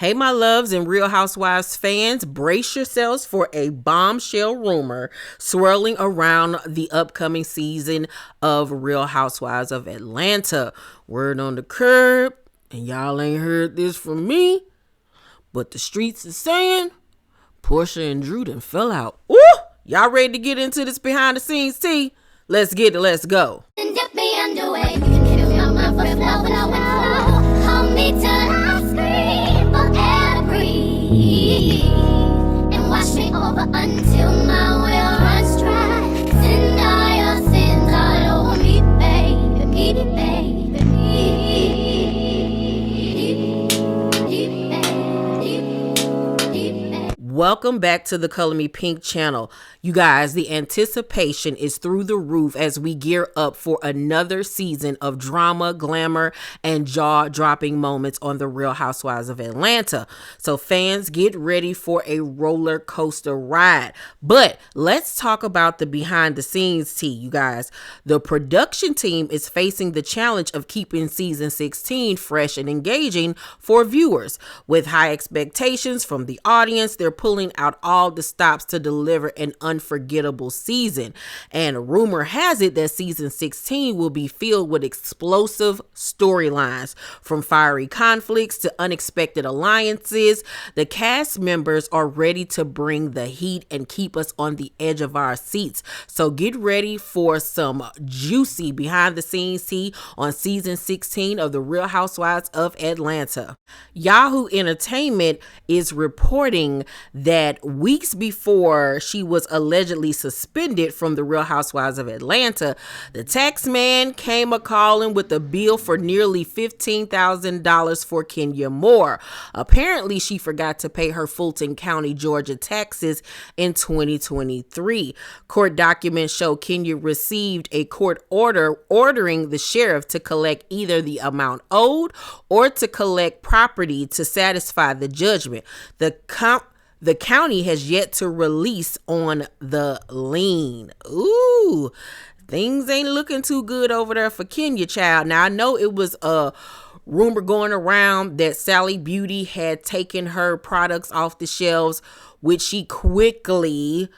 Hey, my loves and Real Housewives fans, brace yourselves for a bombshell rumor swirling around the upcoming season of Real Housewives of Atlanta. Word on the curb, and y'all ain't heard this from me, but the streets is saying Portia and Drew done fell out. Ooh, y'all ready to get into this behind the scenes tea? Let's get it, let's go. Dip me underway. Hold me till I scream or breathe, and wash me over until my will runs dry. Send all your sins all over me, baby, baby. Welcome back to the Color Me Pink channel. You guys, the anticipation is through the roof as we gear up for another season of drama, glamour, and jaw-dropping moments on the Real Housewives of Atlanta. So fans, get ready for a roller coaster ride. But let's talk about the behind the scenes tea, you guys. The production team is facing the challenge of keeping season 16 fresh and engaging for viewers. With high expectations from the audience, they're pulling out all the stops to deliver an unforgettable season. And rumor has it that season 16 will be filled with explosive storylines. From fiery conflicts to unexpected alliances, the cast members are ready to bring the heat and keep us on the edge of our seats. So get ready for some juicy behind the scenes tea on season 16 of the Real Housewives of Atlanta. Yahoo Entertainment is reporting that weeks before she was allegedly suspended from the Real Housewives of Atlanta, the tax man came a-calling with a bill for nearly $15,000 for Kenya Moore. Apparently, she forgot to pay her Fulton County, Georgia taxes in 2023. Court documents show Kenya received a court order ordering the sheriff to collect either the amount owed or to collect property to satisfy the judgment. The county has yet to release on the lien. Ooh, things ain't looking too good over there for Kenya, child. Now, I know it was a rumor going around that Sally Beauty had taken her products off the shelves, which she quickly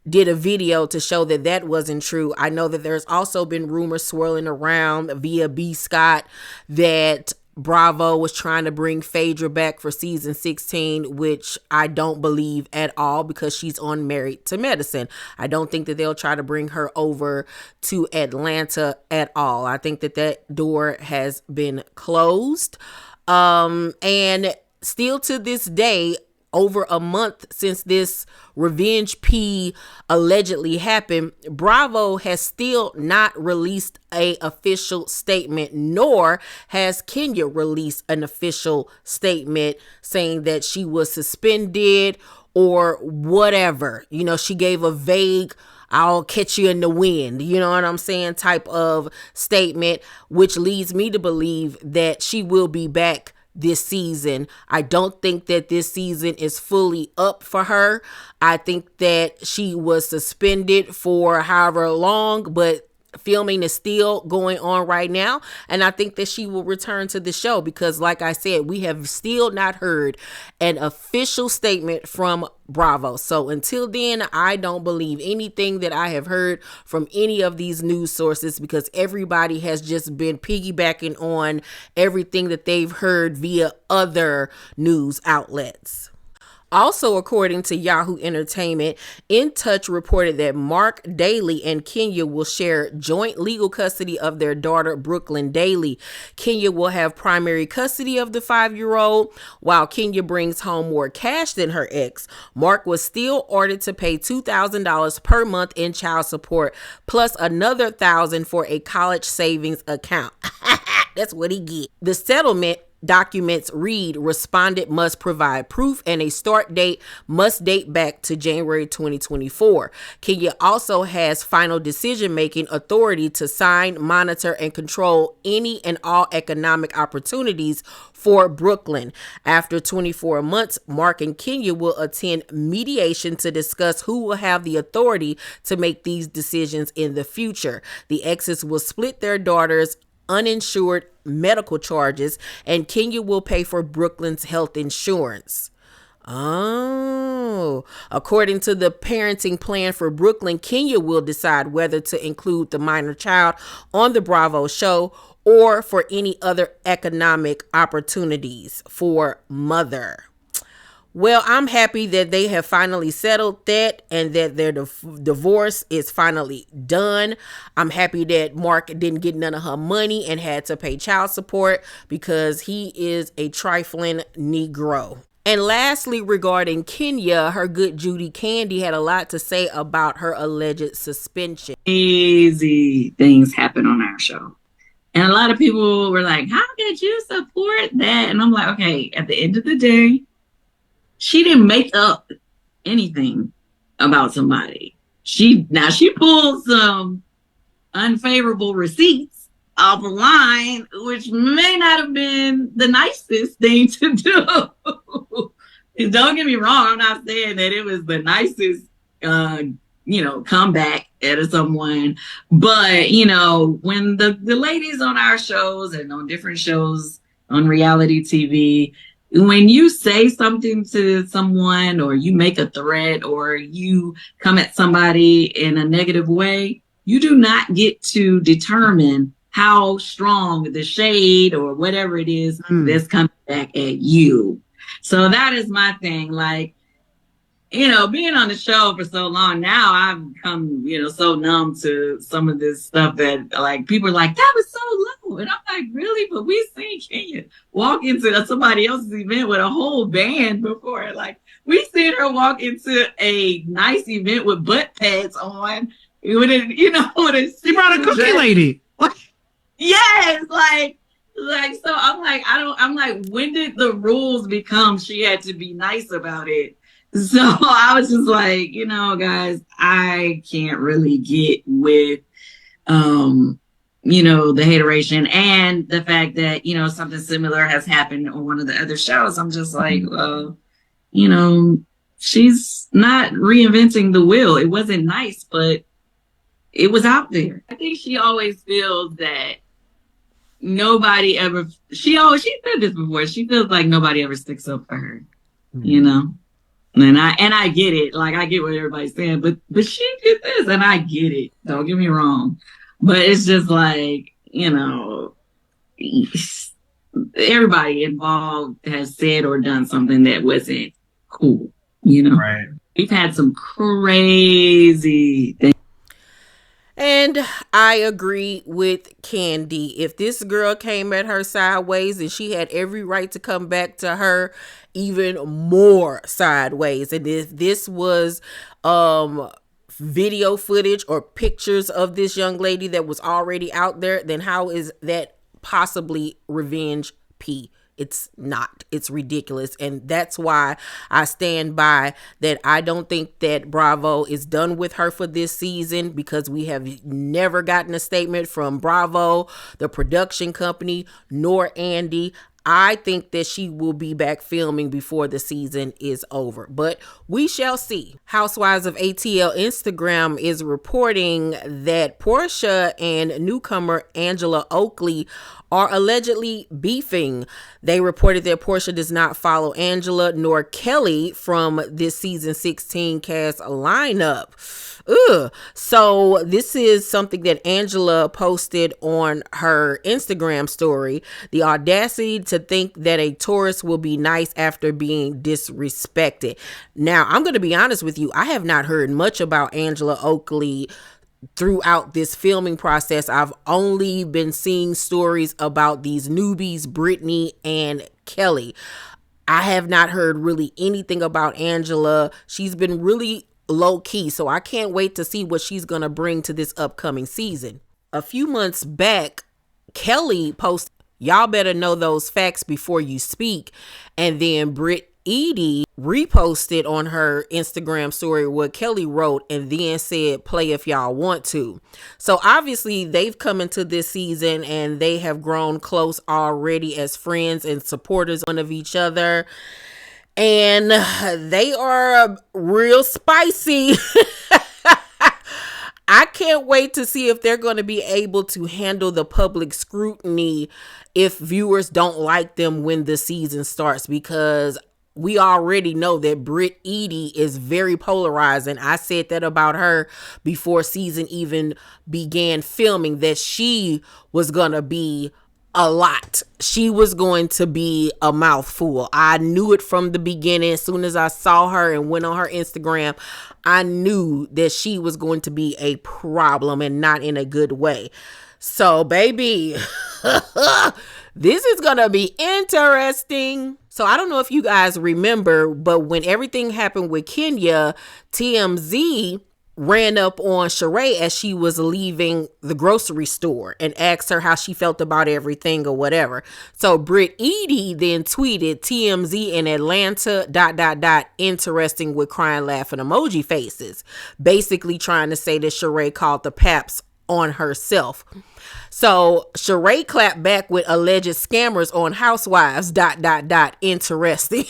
did a video to show that that wasn't true. I know that there's also been rumors swirling around via B. Scott that Bravo was trying to bring Phaedra back for season 16, which I don't believe at all because she's on Married to Medicine. I don't think that they'll try to bring her over to Atlanta at all. I think that that door has been closed. And still to this day, over a month since this revenge P allegedly happened, Bravo has still not released an official statement, nor has Kenya released an official statement saying that she was suspended or whatever. You know, she gave a vague "I'll catch you in the wind," you know what I'm saying, type of statement, which leads me to believe that she will be back this season. I don't think that this season is fully up for her. I think that she was suspended for however long, but filming is still going on right now. And I think that she will return to the show because, like I said, we have still not heard an official statement from Bravo. So until then, I don't believe anything that I have heard from any of these news sources because everybody has just been piggybacking on everything that they've heard via other news outlets. Also, according to Yahoo Entertainment, In Touch reported that Mark Daly and Kenya will share joint legal custody of their daughter, Brooklyn Daly. Kenya will have primary custody of the 5-year-old, while Kenya brings home more cash than her ex. Mark was still ordered to pay $2,000 per month in child support, plus another $1,000 for a college savings account. That's what he get. The settlement documents read respondent must provide proof and a start date must date back to January 2024. Kenya also has final decision-making authority to sign, monitor, and control any and all economic opportunities for Brooklyn. After 24 months, Mark and Kenya will attend mediation to discuss who will have the authority to make these decisions in the future. The exes will split their daughter's uninsured medical charges, and Kenya will pay for Brooklyn's health insurance. Oh, according to the parenting plan for Brooklyn, Kenya will decide whether to include the minor child on the Bravo show or for any other economic opportunities for mother. Well, I'm happy that they have finally settled that and that their divorce is finally done. I'm happy that Mark didn't get none of her money and had to pay child support because he is a trifling Negro. And lastly, regarding Kenya, her good Judy Candy had a lot to say about her alleged suspension. Easy things happen on our show. And a lot of people were like, how could you support that? And I'm like, okay, at the end of the day, she didn't make up anything about somebody. She pulled some unfavorable receipts off the line, which may not have been the nicest thing to do. Don't get me wrong, I'm not saying that it was the nicest comeback at someone. But, when the ladies on our shows and on different shows on reality TV, when you say something to someone or you make a threat or you come at somebody in a negative way, you do not get to determine how strong the shade or whatever it is that's coming back at you. So that is my thing. Like, being on the show for so long now, I've become, so numb to some of this stuff that like people are like, that was so low. And I'm like, really? But we've seen Kenya walk into somebody else's event with a whole band before. Like, we've seen her walk into a nice event with butt pads on. She brought a cookie lady. What? Yes, like so I'm like, when did the rules become she had to be nice about it? So I was just like, guys, I can't really get with the hateration and the fact that, something similar has happened on one of the other shows. I'm just like, well, she's not reinventing the wheel. It wasn't nice, but it was out there. I think she always feels that nobody ever, she said this before, she feels like nobody ever sticks up for her, And I get it. Like, I get what everybody's saying, but she did this and I get it. Don't get me wrong. But it's just like, everybody involved has said or done something that wasn't cool, Right. We've had some crazy things. And I agree with Candy. If this girl came at her sideways, and she had every right to come back to her even more sideways. And if this was video footage or pictures of this young lady that was already out there, then how is that possibly revenge P? It's not. It's ridiculous. And that's why I stand by that. I don't think that Bravo is done with her for this season, because we have never gotten a statement from Bravo, the production company, nor Andy. I think that she will be back filming before the season is over, but we shall see. Housewives of ATL Instagram is reporting that Portia and newcomer Angela Oakley are allegedly beefing. They reported that Portia does not follow Angela nor Kelly from this season 16 cast lineup. Ugh. So this is something that Angela posted on her Instagram story. The audacity to think that a Taurus will be nice after being disrespected. Now, I'm going to be honest with you. I have not heard much about Angela Oakley throughout this filming process. I've only been seeing stories about these newbies, Brittany and Kelly. I have not heard really anything about Angela. She's been really low key, so I can't wait to see what she's gonna bring to this upcoming season. A few months back, Kelly posted, "Y'all better know those facts before you speak," and then Britt Edie reposted on her Instagram story what Kelly wrote and then said, "Play if y'all want to." So obviously they've come into this season and they have grown close already as friends and supporters of each other. And they are real spicy. I can't wait to see if they're going to be able to handle the public scrutiny if viewers don't like them when the season starts, because we already know that Britt Edie is very polarizing. I said that about her before season even began filming, that she was going to be a lot. She was going to be a mouthful. I knew it from the beginning. As soon as I saw her and went on her Instagram, I knew that she was going to be a problem, and not in a good way. So, baby, this is going to be interesting. So, I don't know if you guys remember, but when everything happened with Kenya, TMZ ran up on Sheree as she was leaving the grocery store and asked her how she felt about everything or whatever. So Britt Edie then tweeted TMZ in Atlanta ... interesting with crying laughing emoji faces, basically trying to say that Sheree called the paps on herself. So Sheree clapped back with alleged scammers on Housewives ... interesting.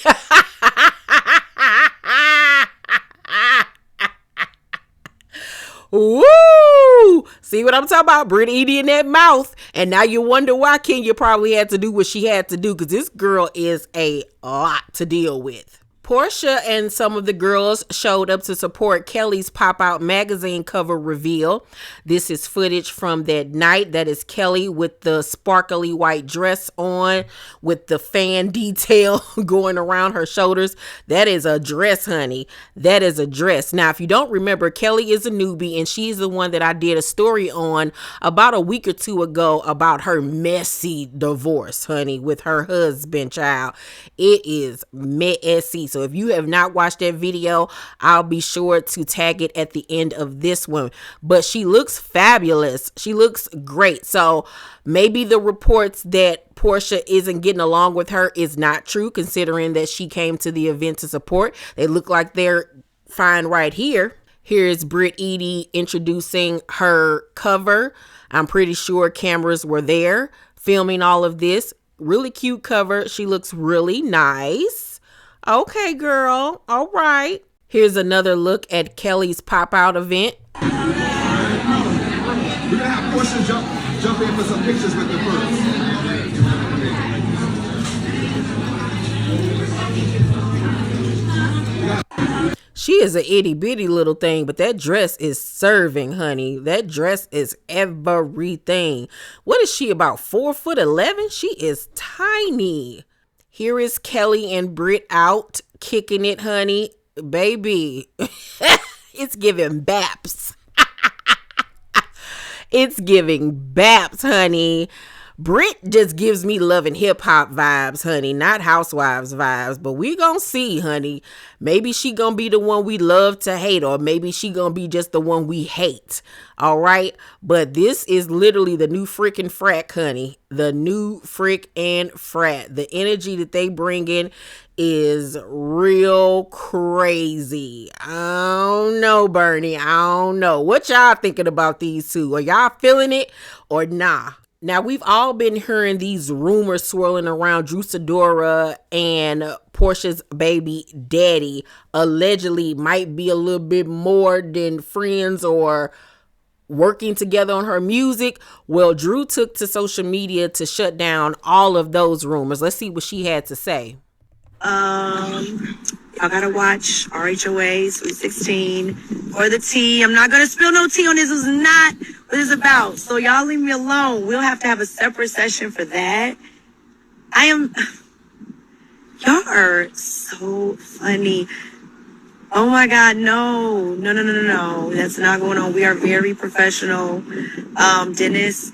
Woo! See what I'm talking about? Britt Edie in that mouth. And now you wonder why Kenya probably had to do what she had to do, because this girl is a lot to deal with. Portia and some of the girls showed up to support Kelly's Pop Out magazine cover reveal. This is footage from that night. That is Kelly with the sparkly white dress on with the fan detail going around her shoulders. That is a dress, honey. That is a dress. Now, if you don't remember, Kelly is a newbie, and she's the one that I did a story on about a week or two ago about her messy divorce, honey, with her husband, child. It is messy. So if you have not watched that video, I'll be sure to tag it at the end of this one. But she looks fabulous. She looks great. So maybe the reports that Portia isn't getting along with her is not true, considering that she came to the event to support. They look like they're fine right here. Here is Britt Edie introducing her cover. I'm pretty sure cameras were there filming all of this. Really cute cover. She looks really nice. Okay, girl. All right. Here's another look at Kelly's Pop Out event. We're gonna have Portia jump in for some pictures with the birds. She is a itty bitty little thing, but that dress is serving, honey. That dress is everything. What is she, about 4'11"? She is tiny. Here is Kelly and Britt out kicking it, honey. Baby, it's giving baps. It's giving baps, honey. Britt just gives me love and hip hop vibes, honey, not Housewives vibes. But we gonna see, honey. Maybe she gonna be the one we love to hate, or maybe she gonna be just the one we hate. All right. But this is literally the new freaking frat, honey. The new frick and frat. The energy that they bring in is real crazy. I don't know, Bernie. I don't know. What y'all thinking about these two? Are y'all feeling it or nah? Now, we've all been hearing these rumors swirling around Drew Sidora and Portia's baby daddy allegedly might be a little bit more than friends or working together on her music. Well, Drew took to social media to shut down all of those rumors. Let's see what she had to say. Y'all gotta watch RHOA Sweet 16 or the tea. I'm not gonna spill no tea on this. This is not what it's about. So y'all leave me alone. We'll have to have a separate session for that. Y'all are so funny. Oh my God, no. That's not going on. We are very professional. Dennis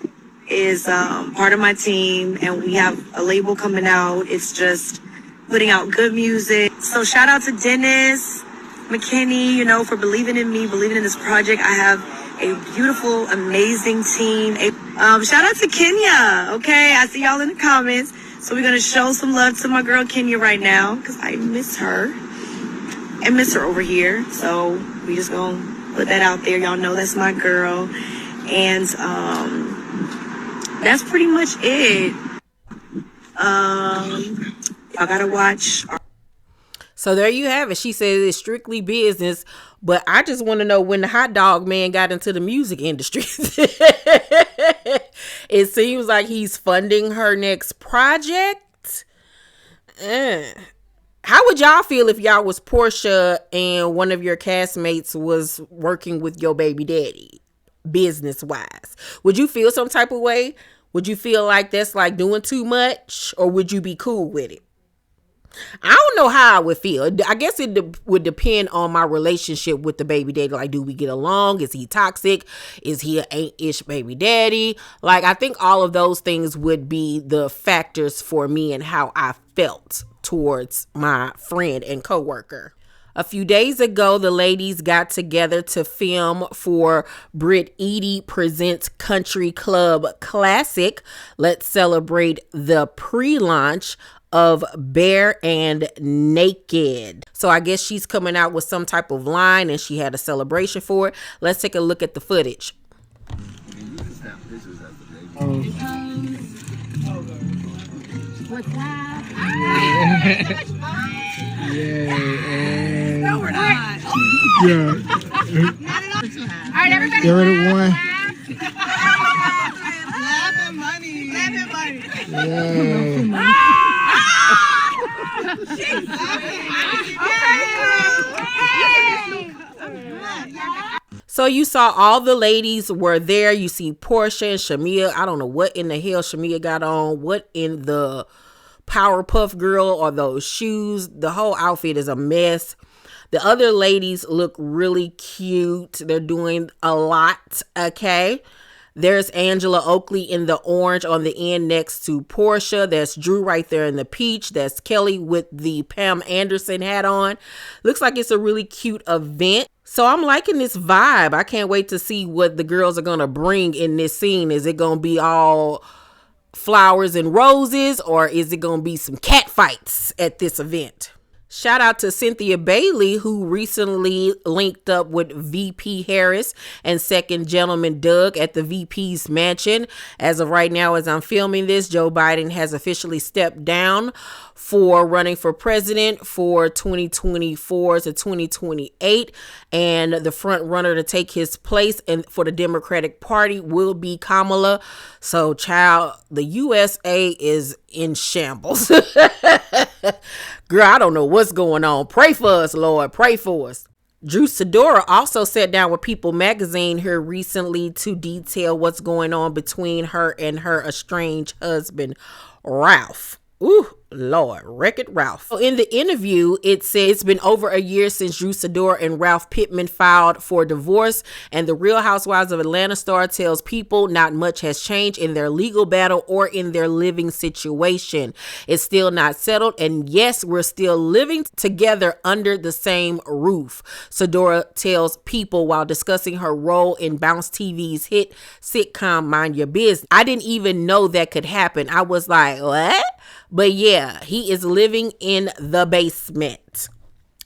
is part of my team, and we have a label coming out. It's just putting out good music. So shout out to Dennis McKinney, for believing in me, believing in this project. I have a beautiful, amazing team. Shout out to Kenya. Okay, I see y'all in the comments. So we're going to show some love to my girl Kenya right now, because I miss her and miss her over here. So we just going to put that out there. Y'all know that's my girl. And that's pretty much it. Y'all got to watch. So there you have it. She says it's strictly business, but I just want to know when the hot dog man got into the music industry. It seems like he's funding her next project. How would y'all feel if y'all was Portia and one of your castmates was working with your baby daddy, business wise? Would you feel some type of way? Would you feel like that's like doing too much, or would you be cool with it? I don't know how I would feel. I guess it would depend on my relationship with the baby daddy. Like, do we get along? Is he toxic? Is he an ain't-ish baby daddy? Like, I think all of those things would be the factors for me and how I felt towards my friend and coworker. A few days ago, the ladies got together to film for Brit Eady Presents Country Club Classic. Let's celebrate the pre-launch of Bare and Naked. So I guess she's coming out with some type of line and she had a celebration for it. Let's take a look at the footage. What's up? Yeah. No, we're not. Yeah. All right, everybody. Get rid of one. Laughing money. Laughing money. Yeah. So you saw all the ladies were there. You see Portia and Shamia. I don't know what in the hell Shamia got on. What in the Powerpuff Girl or those shoes? The whole outfit is a mess. The other ladies look really cute. They're doing a lot, okay? There's Angela Oakley in the orange on the end next to Portia. That's Drew right there in the peach. That's Kelly with the Pam Anderson hat on. Looks like it's a really cute event. So I'm liking this vibe. I can't wait to see what the girls are going to bring in this scene. Is it going to be all flowers and roses, or is it going to be some cat fights at this event? Shout out to Cynthia Bailey, who recently linked up with VP Harris and Second Gentleman Doug at the VP's mansion. As of right now, as I'm filming this, Joe Biden has officially stepped down for running for president for 2024 to 2028. And the front runner to take his place and for the Democratic Party will be Kamala. So, child, the USA is in shambles. Girl, I don't know what's going on. Pray for us, Lord. Pray for us. Drew Sidora also sat down with People magazine here recently to detail what's going on between her and her estranged husband, Ralph. Ooh, Lord, Wreck-It Ralph. So in the interview, it says it's been over a year since Drew Sidora and Ralph Pittman filed for divorce, and the Real Housewives of Atlanta star tells People not much has changed in their legal battle or in their living situation. It's still not settled, and yes, we're still living together under the same roof, Sidora tells People while discussing her role in Bounce TV's hit sitcom Mind Your Business. I didn't even know that could happen. I was like, what? But yeah, he is living in the basement.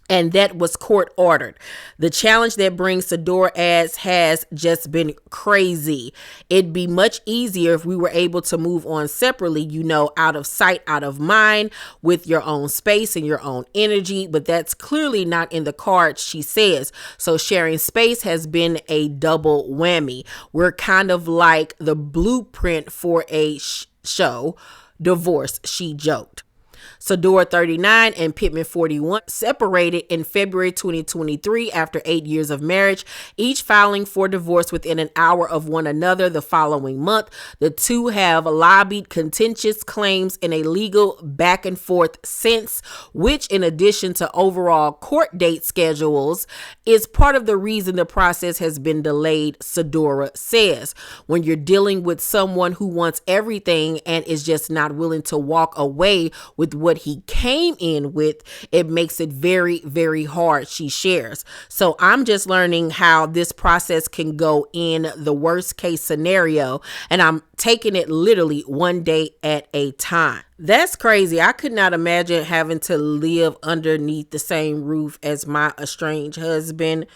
And that was court ordered. The challenge that brings Sidora ads has just been crazy. It'd be much easier if we were able to move on separately, you know, out of sight, out of mind, with your own space and your own energy. But that's clearly not in the cards, she says. So sharing space has been a double whammy. We're kind of like the blueprint for a show. Divorce, she joked. Sidora 39 and Pittman 41 separated in February 2023 after 8 years of marriage, each filing for divorce within an hour of one another the following month. The two have lobbied contentious claims in a legal back and forth since, which in addition to overall court date schedules is part of the reason the process has been delayed, Sidora says. When you're dealing with someone who wants everything and is just not willing to walk away with what he came in with, it makes it very, very hard, she shares. So I'm just learning how this process can go in the worst case scenario, and I'm taking it literally one day at a time. That's crazy. I could not imagine having to live underneath the same roof as my estranged husband.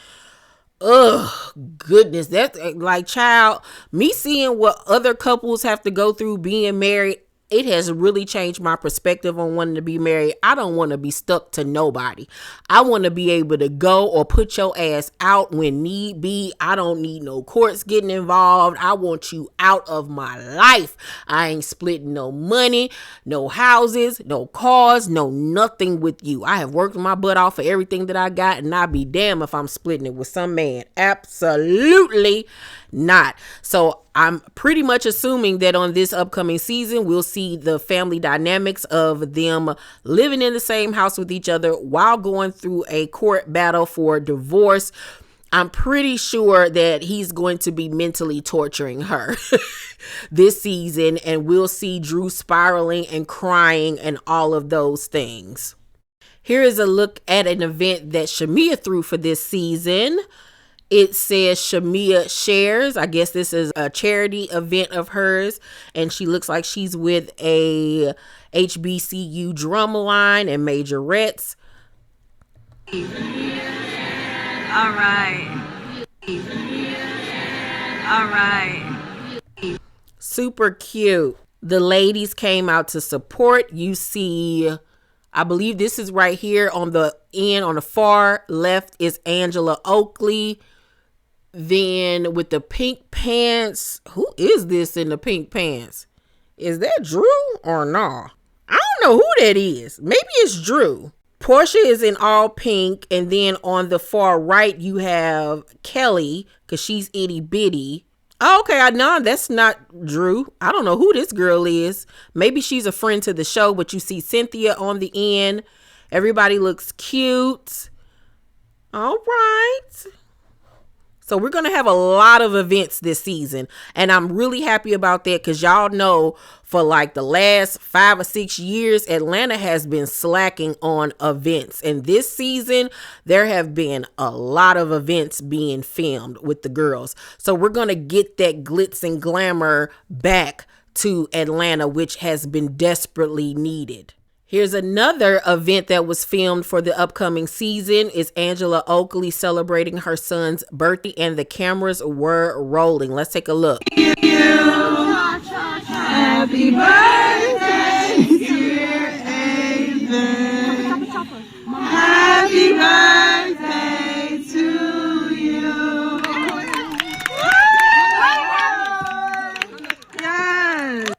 Ugh, goodness. That's like, child, me seeing what other couples have to go through being married, It has really changed my perspective on wanting to be married. I don't want to be stuck to nobody. I want to be able to go or put your ass out when need be. I don't need no courts getting involved. I want you out of my life. I ain't splitting no money, no houses, no cars, no nothing with you. I have worked my butt off for everything that I got, and I'll be damned if I'm splitting it with some man. Absolutely not. So I'm pretty much assuming that on this upcoming season, we'll see the family dynamics of them living in the same house with each other while going through a court battle for divorce. I'm pretty sure that he's going to be mentally torturing her this season, and we'll see Drew spiraling and crying and all of those things. Here is a look at an event that Shamea threw for this season. It says Shamea shares. I guess this is a charity event of hers, and she looks like she's with a HBCU drum line and majorettes. All right. All right. Super cute. The ladies came out to support. You see, I believe this is right here on the end, on the far left is Angela Oakley. Then with the pink pants, who is this in the pink pants? Is that Drew or no? I don't know who that is. Maybe it's Drew. Portia is in all pink, and then on the far right you have Kelly, because she's itty bitty. Oh, okay, I know that's not Drew. I don't know who this girl is. Maybe she's a friend to the show, but you see Cynthia on the end. Everybody looks cute. All right. So we're going to have a lot of events this season, and I'm really happy about that, because y'all know for like the last 5 or 6 years, Atlanta has been slacking on events. And this season, there have been a lot of events being filmed with the girls. So we're going to get that glitz and glamour back to Atlanta, which has been desperately needed. Here's another event that was filmed for the upcoming season. Is Angela Oakley celebrating her son's birthday, and the cameras were rolling. Let's take a look. Happy birthday, dear Aiden. Happy birthday to you. Yes.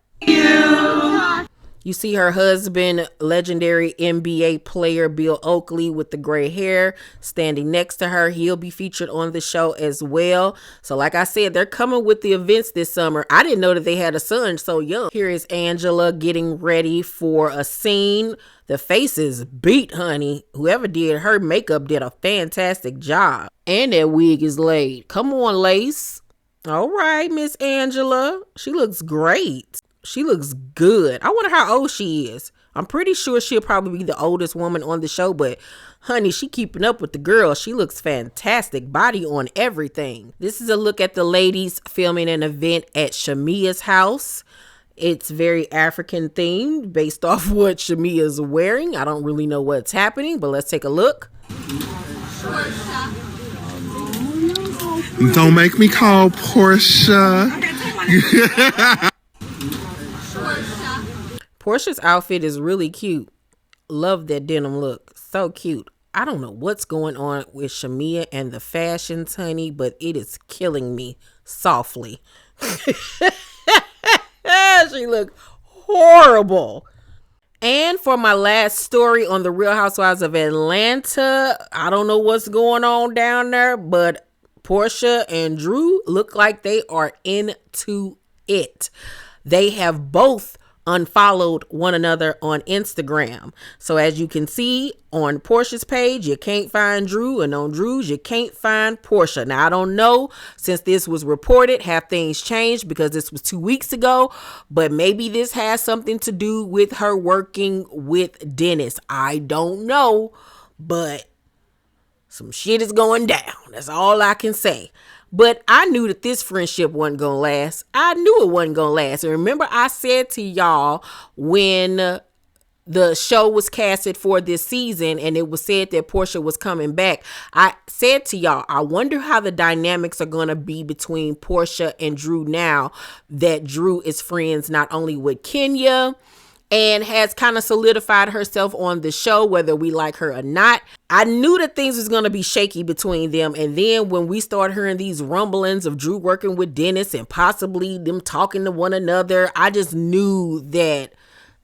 You see her husband, legendary NBA player Bill Oakley with the gray hair, standing next to her. He'll be featured on the show as well. So like I said, they're coming with the events this summer. I didn't know that they had a son so young. Here is Angela getting ready for a scene. The face is beat, honey. Whoever did her makeup did a fantastic job. And that wig is laid. Come on, Lace. All right, Miss Angela. She looks great. She looks good. I wonder how old she is. I'm pretty sure she'll probably be the oldest woman on the show, but honey, she keeping up with the girls. She looks fantastic. Body on everything. This is a look at the ladies filming an event at Shamea's house. It's very African themed based off what Shamea's wearing. I don't really know what's happening, but let's take a look. Don't make me call Portia. Portia's outfit is really cute. Love that denim look. So cute. I don't know what's going on with Shamea and the fashions, honey, but it is killing me softly. She looked horrible. And for my last story on the Real Housewives of Atlanta, I don't know what's going on down there, but Portia and Drew look like they are into it. They have both unfollowed one another on Instagram. So as you can see on Portia's page, you can't find Drew, and on Drew's, you can't find Portia. Now, I don't know, since this was reported, have things changed because this was 2 weeks ago, but maybe this has something to do with her working with Dennis. I don't know, but some shit is going down. That's all I can say. But I knew that this friendship wasn't going to last. I knew it wasn't going to last. And remember, I said to y'all when the show was casted for this season and it was said that Portia was coming back, I said to y'all, I wonder how the dynamics are going to be between Portia and Drew now that Drew is friends not only with Kenya and has kind of solidified herself on the show, whether we like her or not. I knew that things was going to be shaky between them. And then when we start hearing these rumblings of Drew working with Dennis and possibly them talking to one another, I just knew that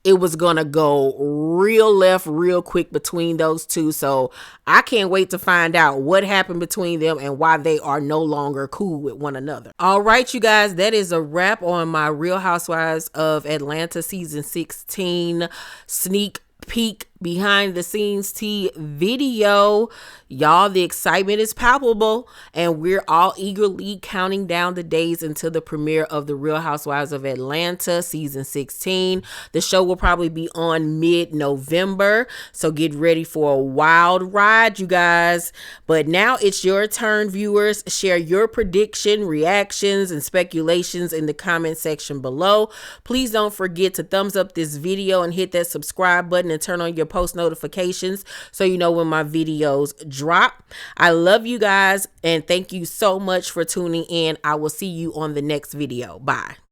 it was going to go real left real quick between those two. So I can't wait to find out what happened between them and why they are no longer cool with one another. All right, you guys, that is a wrap on my Real Housewives of Atlanta season 16 sneak peek behind the scenes tea video. Y'all, the excitement is palpable and we're all eagerly counting down the days until the premiere of the Real Housewives of Atlanta season 16. The show will probably be on mid-November, so get ready for a wild ride, you guys. But now it's your turn, viewers. Share your prediction, reactions, and speculations in the comment section below. Please don't forget to thumbs up this video and hit that subscribe button and turn on your post notifications so you know when my videos drop. I love you guys and thank you so much for tuning in. I will see you on the next video. Bye.